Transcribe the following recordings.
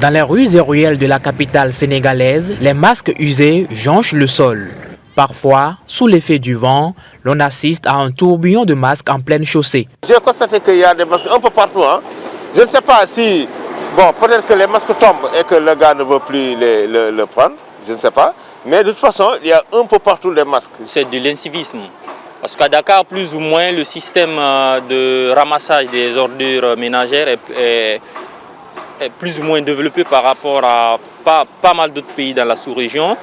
Dans les rues et ruelles de la capitale sénégalaise, les masques usés jonchent le sol. Parfois, sous l'effet du vent, l'on assiste à un tourbillon de masques en pleine chaussée. J'ai constaté qu'il y a des masques un peu partout. Je ne sais pas si, peut-être que les masques tombent et que le gars ne veut plus le prendre, je ne sais pas. Mais de toute façon, il y a un peu partout des masques. C'est de l'incivisme. Parce qu'à Dakar, plus ou moins, le système de ramassage des ordures ménagères est plus ou moins développé par rapport à pas mal d'autres pays dans la sous-région.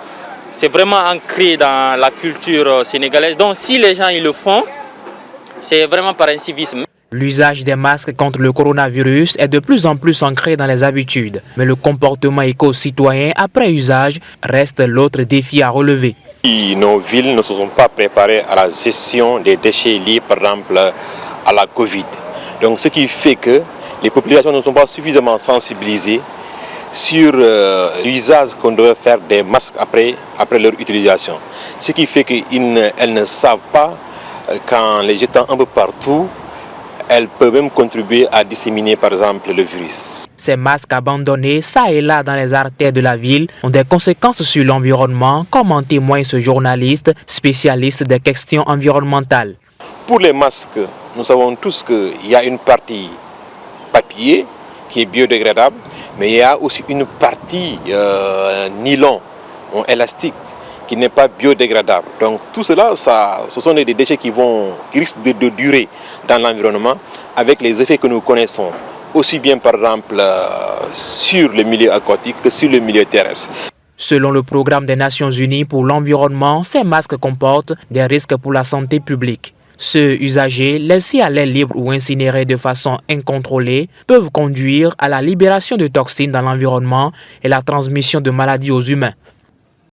C'est vraiment ancré dans la culture sénégalaise. Donc si les gens ils le font, c'est vraiment par incivisme. L'usage des masques contre le coronavirus est de plus en plus ancré dans les habitudes. Mais le comportement éco-citoyen après usage reste l'autre défi à relever. Nos villes ne se sont pas préparées à la gestion des déchets liés par exemple à la Covid. Donc ce qui fait que les populations ne sont pas suffisamment sensibilisées sur l'usage qu'on doit faire des masques après leur utilisation. Ce qui fait qu'elles ne savent pas qu'en les jetant un peu partout, elles peuvent même contribuer à disséminer par exemple le virus. Ces masques abandonnés ça et là dans les artères de la ville ont des conséquences sur l'environnement, comme en témoigne ce journaliste spécialiste des questions environnementales. Pour les masques, nous savons tous qu'il y a une partie papier qui est biodégradable, mais il y a aussi une partie nylon ou élastique qui n'est pas biodégradable. Donc tout cela, ce sont des déchets qui risquent de durer dans l'environnement avec les effets que nous connaissons, aussi bien par exemple sur le milieu aquatique que sur le milieu terrestre. Selon le programme des Nations Unies pour l'environnement, ces masques comportent des risques pour la santé publique. Ceux usagés, laissés à l'air libre ou incinérés de façon incontrôlée, peuvent conduire à la libération de toxines dans l'environnement et la transmission de maladies aux humains.